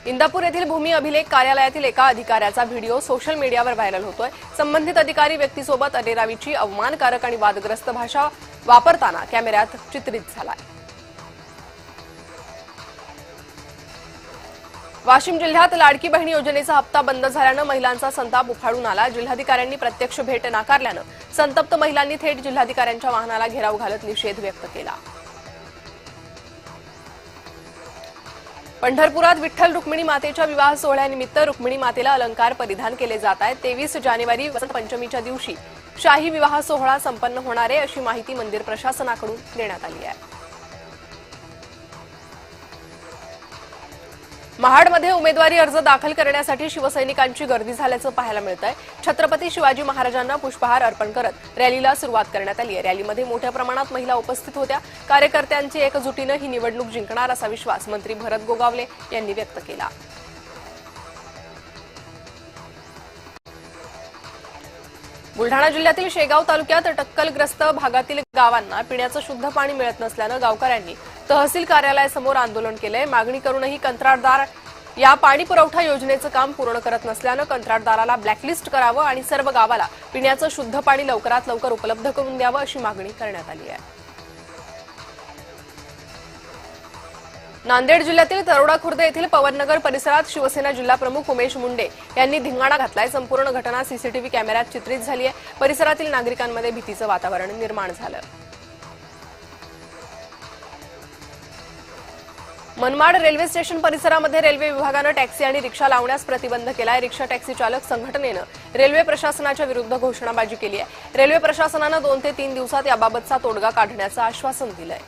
इंदापूर येथील भूमी अभिलेख कार्यालयातील एका अधिकाऱ्याचा व्हिडिओ सोशल मीडियावर व्हायरल होतोय। संबंधित अधिकारी व्यक्तीसोबत अरेरावीची अवमानकारक आणि वादग्रस्त भाषा वापरताना कॅमेऱ्यात चित्रित झालाय। वाशिम जिल्ह्यात लाडकी बहीण योजनेचा हप्ता बंद झाल्यानं महिलांचा संताप उफाळून आला। जिल्हाधिकाऱ्यांनी प्रत्यक्ष भेट नाकारल्यानं संतप्त महिलांनी थेट जिल्हाधिकाऱ्यांच्या वाहनाला घेराव घालत निषेध व्यक्त केला। पंढरपुरात विठ्ठल रुक्मिणी मातेच्या विवाह सोहळ्यानिमित्त रुक्मिणी मातेला अलंकार परिधान केले जात आहेत। 23 जानेवारी वसंत पंचमीच्या दिवशी शाही विवाह सोहळा संपन्न होणार आहे, अशी माहिती मंदिर प्रशासनाकडून देण्यात आली आहे। महाडमध्ये उमेदवारी अर्ज दाखल करण्यासाठी शिवसैनिकांची गर्दी झाल्याचं पाहायला मिळतंय। छत्रपती शिवाजी महाराजांना पुष्पहार अर्पण करत रॅलीला सुरुवात करण्यात आली आहे। रॅलीमध्ये मोठ्या प्रमाणात महिला उपस्थित होत्या। कार्यकर्त्यांची एकजुटीनं ही निवडणूक जिंकणार असा विश्वास मंत्री भरत गोगावले यांनी व्यक्त केला। बुलढाणा जिल्ह्यातील शेगाव तालुक्यात टक्कलग्रस्त भागातील गावांना पिण्याचं शुद्ध पाणी मिळत नसल्यानं गावकऱ्यांनी तहसील कार्यालयासमोर आंदोलन केलंय। मागणी करूनही कंत्राटदार या पाणी पुरवठा योजनेचं काम पूर्ण करत नसल्यानं कंत्राटदाराला ब्लॅकलिस्ट करावं आणि सर्व गावाला पिण्याचं शुद्ध पाणी लवकरात लवकर उपलब्ध करून द्यावं, अशी मागणी करण्यात आली आहे। नांदेड जिल्ह्यातील तरोडा खुर्द येथील पवननगर परिसरात शिवसेना जिल्हाप्रमुख उमेश मुंडे यांनी धिंगाणा घातलाय। संपूर्ण घटना सीसीटीव्ही कॅमेऱ्यात चित्रित झाली आहे। परिसरातील नागरिकांमध्ये भीतीचं वातावरण निर्माण झालं। मनमाड रेल्वे स्टेशन परिसरामध्ये रेल्वे विभागानं टॅक्सी आणि रिक्षा लावण्यास प्रतिबंध केलाय। रिक्षा टॅक्सी चालक संघटनेनं रेल्वे प्रशासनाच्या विरुद्ध घोषणाबाजी केली आहे। रेल्वे प्रशासनानं 2 ते 3 दिवसात याबाबतचा तोडगा काढण्याचं आश्वासन दिलंय।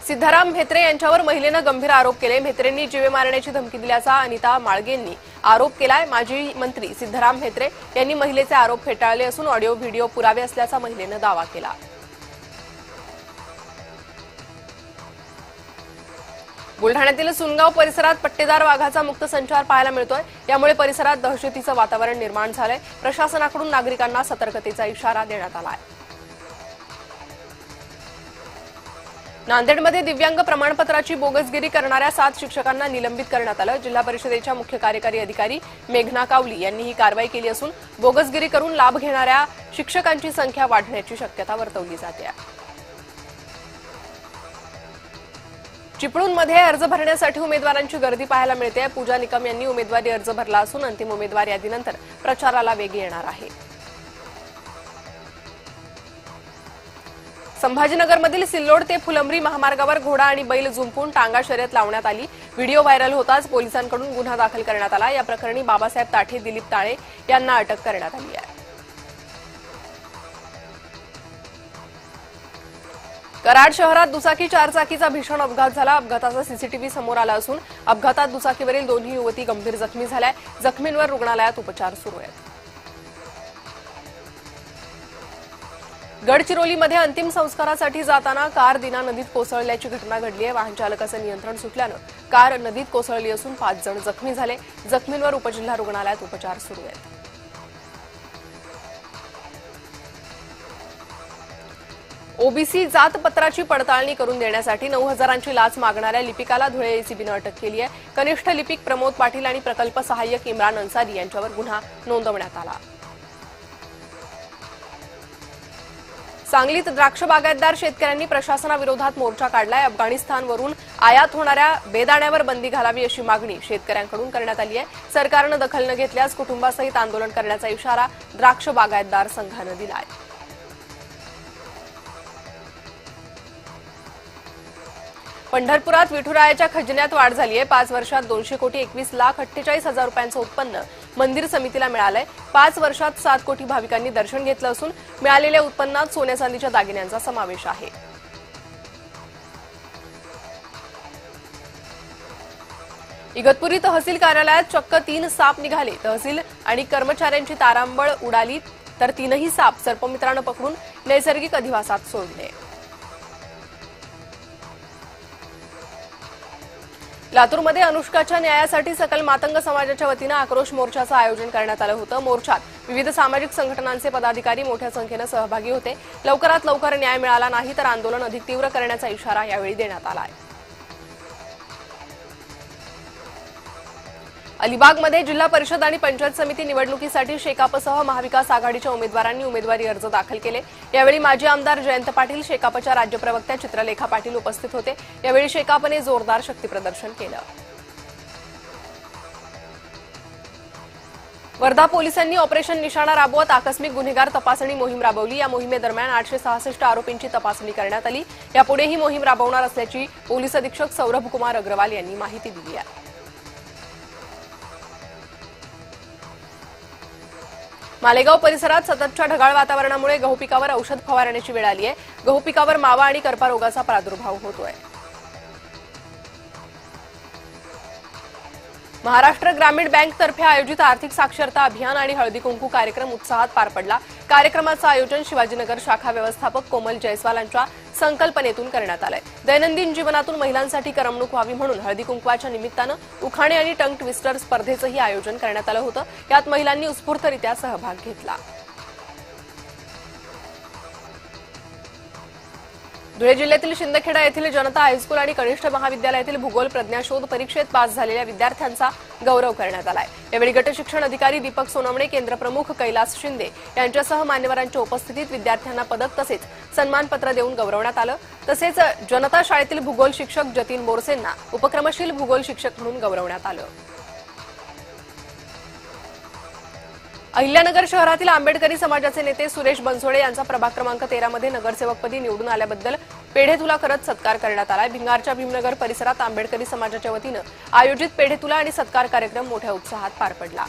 सिद्धाराम म्हेत्रे यांच्यावर महिलेनं गंभीर आरोप केले। म्हेत्रेंनी जीवे मारण्याची धमकी दिल्याचा अनिता माळगेंनी आरोप केलाय। माजी मंत्री सिद्धाराम म्हेत्रे यांनी महिलेचे आरोप फेटाळले असून ऑडिओ व्हिडिओ पुरावे असल्याचा महिलेनं दावा केला। बुलढाण्यातील सुनगाव परिसरात पट्टेदार वाघाचा मुक्त संचार पाहायला मिळतोय। यामुळे परिसरात दहशतीचं वातावरण निर्माण झालंय। प्रशासनाकडून नागरिकांना सतर्कतेचा इशारा देण्यात आला आहे। नांदेडमध्ये दिव्यांग प्रमाणपत्राची बोगसगिरी करणाऱ्या 7 शिक्षकांना निलंबित करण्यात आलं। जिल्हा परिषदेच्या मुख्य कार्यकारी अधिकारी मेघना कावली यांनी ही कारवाई केली असून बोगसगिरी करून लाभ घेणाऱ्या शिक्षकांची संख्या वाढण्याची शक्यता वर्तवली जाते आहे। चिपळूणमध्ये अर्ज भरण्यासाठी उमेदवारांची गर्दी पाहायला मिळते। पूजा निकम यांनी उमेदवारी अर्ज भरला असून अंतिम उमेदवार यादीनंतर प्रचाराला वेग येणार आहे। संभाजीनगरमधील सिल्लोड ते फुलंब्री महामार्गावर घोडा आणि बैल जुंपून टांगा शर्यत लावण्यात आली। व्हिडिओ व्हायरल होताच पोलिसांकडून गुन्हा दाखल करण्यात आला। या प्रकरणी बाबासाहेब ताठे, दिलीप ताळे यांना अटक करण्यात आली आहे। कराड शहरात दुचाकी चारचाकीचा भीषण अपघात झाला। अपघाताचा सीसीटीव्ही समोर आला असून अपघातात दुचाकीवरील 2 युवती गंभीर जखमी झाल्या। जखमींवर रुग्णालयात उपचार सुरू आहेत। गडचिरोलीमध्ये अंतिम संस्कारासाठी जाताना कार दिना नदीत कोसळल्याची घटना घडली आहे। वाहन चालकाचं नियंत्रण सुटल्यानं कार नदीत कोसळली असून 5 जण जखमी झाले। जखमींवर उपजिल्हा रुग्णालयात उपचार सुरू आहेत। ओबीसी जातपत्राची पडताळणी करून देण्यासाठी 9,000ची लाच मागणाऱ्या लिपिकाला धुळे एसीबीनं अटक केली आहे। कनिष्ठ लिपिक प्रमोद पाटील आणि प्रकल्प सहाय्यक इम्रान अन्सारी यांच्यावर गुन्हा नोंदवण्यात आला। सांगलीत द्राक्ष बागायतदार शेतकऱ्यांनी प्रशासनाविरोधात मोर्चा काढलाय। अफगाणिस्तानवरून आयात होणाऱ्या बेदाण्यावर बंदी घालावी अशी मागणी शेतकऱ्यांकडून करण्यात आली आहे। सरकारनं दखल न घेतल्यास कुटुंबासहित आंदोलन करण्याचा इशारा द्राक्ष बागायतदार संघानं दिलाय। पंढरपुरात विठुरायाच्या खजिन्यात वाढ झाली आहे। 5 वर्षात 200,21,48,000 रुपयांचं उत्पन्न मंदिर समितीला मिळालंय। 5 वर्षात 7 कोटी भाविकांनी दर्शन घेतलं असून मिळालेल्या उत्पन्नात सोन्या चांदीच्या दागिन्यांचा समावेश आहे। इगतपुरी तहसील कार्यालयात चक्क 3 साप निघाले। तहसील आणि कर्मचाऱ्यांची तारांबळ उडाली तर 3ही साप सर्पमित्रानं पकडून नैसर्गिक अधिवासात सोडले। लातूरमध्ये अनुष्काच्या न्यायासाठी सकल मातंग समाजाच्या वतीनं आक्रोश मोर्चाचं आयोजन करण्यात आलं होतं। मोर्चात विविध सामाजिक संघटनांचे पदाधिकारी मोठ्या संख्येनं सहभागी होते। लवकरात लवकर न्याय मिळाला नाही तर आंदोलन अधिक तीव्र करण्याचा इशारा यावेळी देण्यात आला आहे। अलिबागमध्ये जिल्हा परिषद आणि पंचायत समिती निवडणुकीसाठी शेकापसह महाविकास आघाडीच्या उमेदवारांनी उमेदवारी अर्ज दाखल केले। यावेळी माजी आमदार जयंत पाटील, शेकापच्या राज्य प्रवक्त्या चित्रलेखा पाटील उपस्थित होते। यावेळी शेकापने जोरदार शक्तीप्रदर्शन केलं। वर्धा पोलिसांनी ऑपरेशन निशाणा राबवत आकस्मिक गुन्हेगार तपासणी मोहीम राबवली। या मोहिमेदरम्यान 866 आरोपींची तपासणी करण्यात आली। यापुढे ही मोहीम राबवणार असल्याची पोलीस अधीक्षक सौरभ कुमार अग्रवाल यांनी माहिती दिली आहे। मालेगाव परिसरात सततच्या ढगाळ वातावरणामुळे गहू पिकावर औषध फवारण्याची वेळ आली आहे। गहू पिकावर मावा आणि करपा रोगाचा प्रादुर्भाव होतोय। महाराष्ट्र ग्रामीण बँकतर्फे आयोजित आर्थिक साक्षरता अभियान आणि हळदी कुंकू कार्यक्रम उत्साहात पार पडला। कार्यक्रमाचं आयोजन शिवाजीनगर शाखा व्यवस्थापक कोमल जयस्वाल यांच्या संकल्पनेतून करण्यात आलंय। दैनंदिन जीवनातून महिलांसाठी करमणूक व्हावी म्हणून हळदी कुंकवाच्या निमित्तानं उखाणे आणि टंग ट्विस्टर स्पर्धेचंही आयोजन करण्यात आलं होतं। यात महिलांनी उत्स्फूर्तरित्या सहभाग घेतला। धुळे जिल्ह्यातील शिंदखेडा येथील जनता हायस्कूल आणि कनिष्ठ महाविद्यालयातील भूगोल प्रज्ञाशोध परीक्षेत पास झालेल्या विद्यार्थ्यांचा गौरव करण्यात आलाय। यावेळी गट शिक्षण अधिकारी दीपक सोनवणे, केंद्रप्रमुख कैलास शिंदे यांच्यासह मान्यवरांच्या उपस्थितीत विद्यार्थ्यांना पदक तसेच सन्मानपत्र देऊन गौरवण्यात आलं। तसेच जनता शाळेतील भूगोल शिक्षक जतीन बोरसेंना उपक्रमशील भूगोल शिक्षक म्हणून गौरवण्यात आलं। अहिल्यानगर शहरातील आंबेडकरी समाजाचे नेते सुरेश बनसोडे यांचा प्रभाग क्रमांक 13 मध्ये नगरसेवकपदी निवडून आल्याबद्दल पेढेतुला करत सत्कार करण्यात आला। भिंगारच्या भीमनगर परिसरात आंबेडकरी समाजाच्या वतीनं आयोजित पेढेतुला आणि सत्कार कार्यक्रम मोठ्या उत्साहात पार पडला।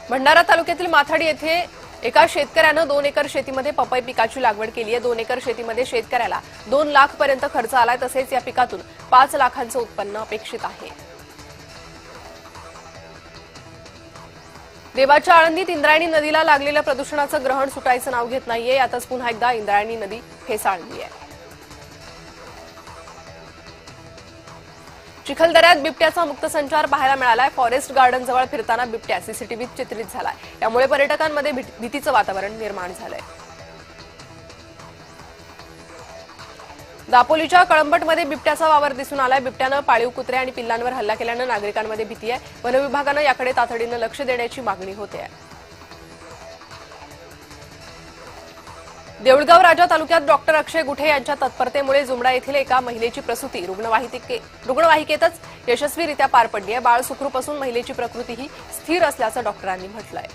भंडारा तालुक्यातील माथाडी येथे एका शेतकऱ्यानं 2 एकर शेतीमध्ये पपई पिकाची लागवड केली आहे। 2 एकर शेतीमध्ये शेतकऱ्याला 2 लाख पर्यंत खर्च आलाय। तसेच या पिकातून 5 लाखांचं उत्पन्न अपेक्षित आहे। देवाच्या आळंदीत इंद्रायणी नदीला लागलेल्या प्रदूषणाचं ग्रहण सुटायचं नाव घेत नाहीये। यातच पुन्हा एकदा इंद्रायणी नदी फेसाळली आहे। चिखलदऱ्यात बिबट्याचा मुक्त संचार पाहायला मिळालाय। फॉरेस्ट गार्डन जवळ फिरताना बिबट्या सीसीटीव्हीत चित्रित झालाय। यामुळे पर्यटकांमध्ये भीतीचं वातावरण निर्माण झालंय। दापोलीच्या कळंबटमध्ये बिबट्याचा वावर दिसून आलाय। बिबट्यानं पाळीव कुत्रे आणि पिल्लांवर हल्ला केल्यानं नागरिकांमध्ये भीती आहे। वनविभागानं याकडे तातडीनं लक्ष देण्याची मागणी होते। देऊळगाव राजा तालुक्यात डॉक्टर अक्षय गुठे यांच्या तत्परतेमुळे जुमडा येथील एका महिलेची प्रसूती रुग्णवाहिकेतच यशस्वीरित्या पार पडली आहे। बाळ सुखरूप असून महिलेची प्रकृतीही स्थिर असल्याचं डॉक्टरांनी म्हटलंय।